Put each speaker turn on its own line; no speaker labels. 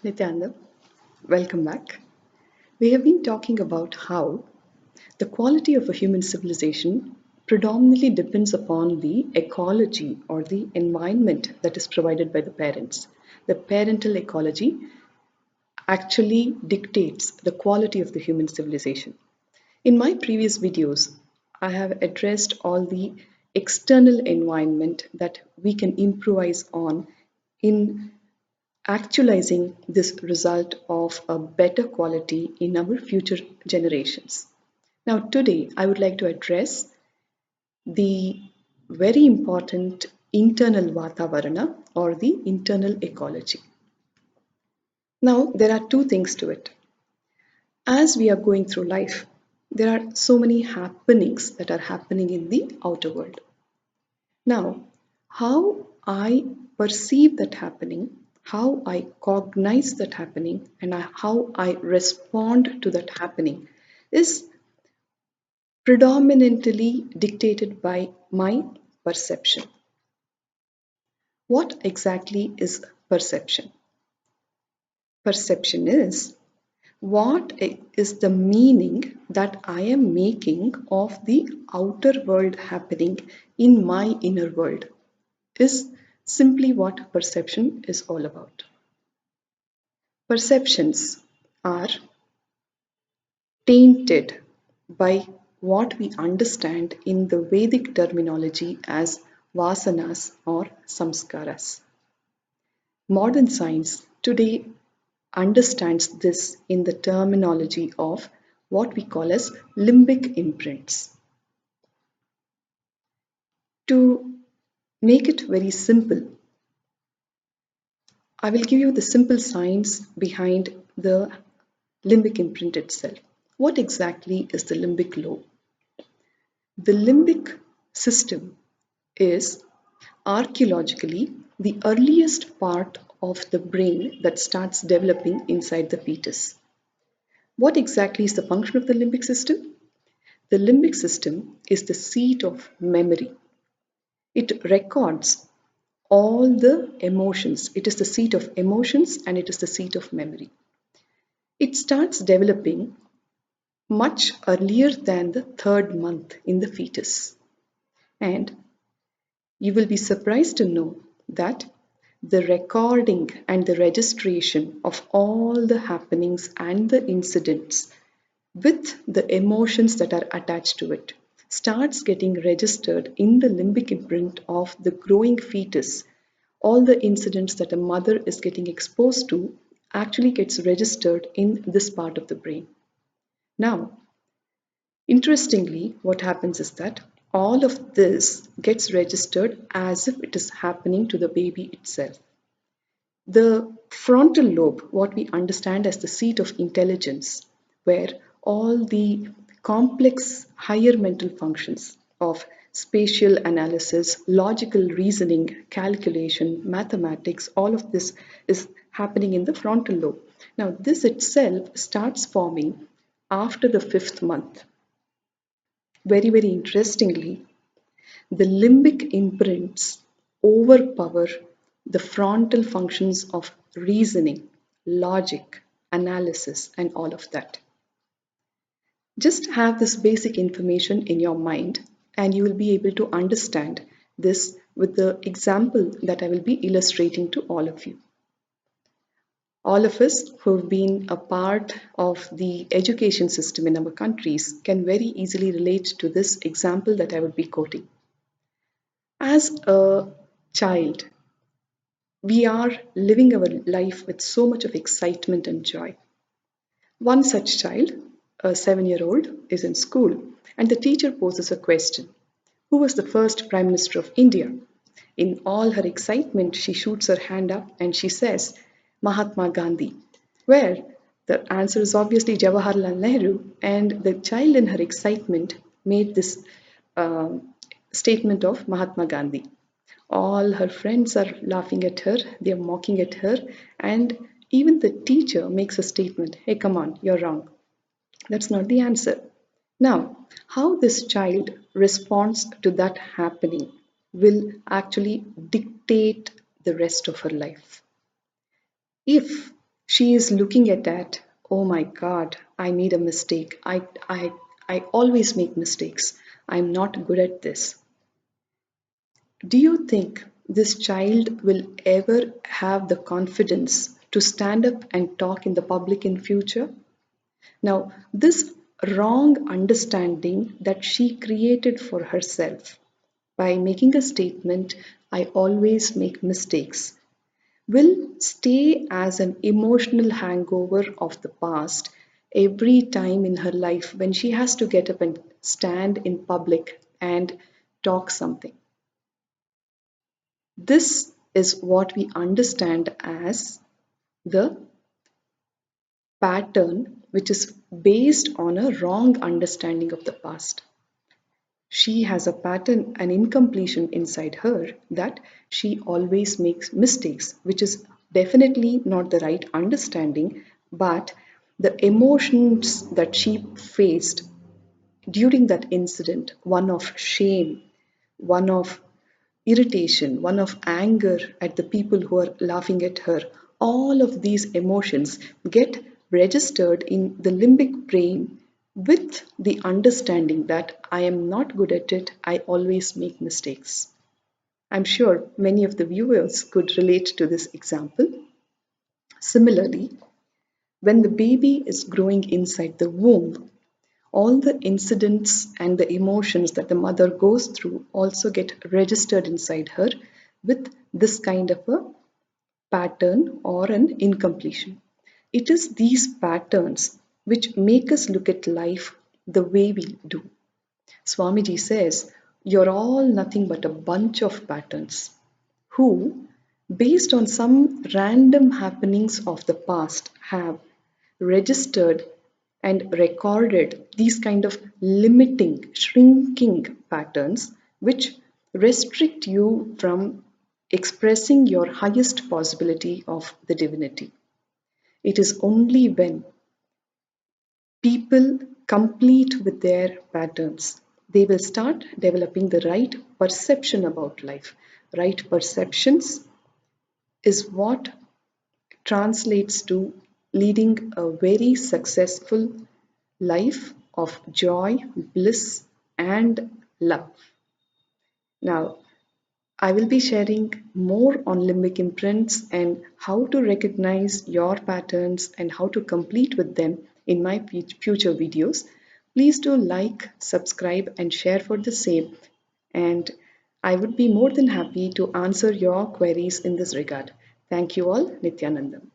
Nityananda, welcome back. We have been talking about how the quality of a human civilization predominantly depends upon the ecology or the environment that is provided by the parents. The parental ecology actually dictates the quality of the human civilization. In my previous videos, I have addressed all the external environment that we can improvise on in actualizing this result of a better quality in our future generations. Now, today I would like to address the very important internal Vatavarana or the internal ecology. Now, there are two things to it. As we are going through life, there are so many happenings that are happening in the outer world. Now, how I perceive that happening, how I cognize that happening, and how I respond to that happening is predominantly dictated by my perception. What exactly is perception? Perception is what is the meaning that I am making of the outer world happening in my inner world, is simply what perception is all about. Perceptions are tainted by what we understand in the Vedic terminology as vasanas or samskaras. Modern science today understands this in the terminology of what we call as limbic imprints. To make it very simple, I will give you the simple science behind the limbic imprint itself. What exactly is the limbic lobe? The limbic system is archaeologically the earliest part of the brain that starts developing inside the fetus. What exactly is the function of the limbic system? The limbic system is the seat of memory. It records all the emotions. It is the seat of emotions and it is the seat of memory. It starts developing much earlier than the third month in the fetus. And you will be surprised to know that the recording and the registration of all the happenings and the incidents with the emotions that are attached to it starts getting registered in the limbic imprint of the growing fetus. All the incidents that a mother is getting exposed to actually gets registered in this part of the brain. Now, interestingly, what happens is that all of this gets registered as if it is happening to the baby itself. The frontal lobe, what we understand as the seat of intelligence, where all the complex higher mental functions of spatial analysis, logical reasoning, calculation, mathematics, all of this is happening in the frontal lobe. Now, this itself starts forming after the fifth month. Very, very interestingly, the limbic imprints overpower the frontal functions of reasoning, logic, analysis, and all of that. Just have this basic information in your mind, and you will be able to understand this with the example that I will be illustrating to all of you. All of us who have been a part of the education system in our countries can very easily relate to this example that I would be quoting. As a child, we are living our life with so much of excitement and joy. One such child, a 7-year-old, is in school and the teacher poses a question: who was the first Prime Minister of India? In all her excitement, she shoots her hand up and she says, Mahatma Gandhi. Where the answer is obviously Jawaharlal Nehru, and the child in her excitement made this uh, statement of Mahatma Gandhi. All her friends are laughing at her, they are mocking at her, and even the teacher makes a statement: hey, come on, you're wrong. That's not the answer. Now, how this child responds to that happening will actually dictate the rest of her life. If she is looking at that. Oh my God, I made a mistake. I always make mistakes. I'm not good at this. Do you think this child will ever have the confidence to stand up and talk in the public in future? Now, this wrong understanding that she created for herself by making a statement, I always make mistakes, will stay as an emotional hangover of the past every time in her life when she has to get up and stand in public and talk something. This is what we understand as the pattern, which is based on a wrong understanding of the past. She has a pattern, an incompletion inside her that she always makes mistakes, which is definitely not the right understanding, but the emotions that she faced during that incident, one of shame, one of irritation, one of anger at the people who are laughing at her, all of these emotions get registered in the limbic brain with the understanding that I am not good at it, I always make mistakes. I'm sure many of the viewers could relate to this example. Similarly, when the baby is growing inside the womb, all the incidents and the emotions that the mother goes through also get registered inside her with this kind of a pattern or an incompletion. It is these patterns which make us look at life the way we do. Swamiji says, you're all nothing but a bunch of patterns who, based on some random happenings of the past, have registered and recorded these kind of limiting, shrinking patterns which restrict you from expressing your highest possibility of the divinity. It is only when people complete with their patterns they will start developing the right perception about life. Right perceptions is what translates to leading a very successful life of joy, bliss, and love. Now, I will be sharing more on limbic imprints and how to recognize your patterns and how to complete with them in my future videos. Please do like, subscribe, and share for the same. And I would be more than happy to answer your queries in this regard. Thank you all. Nityanandam.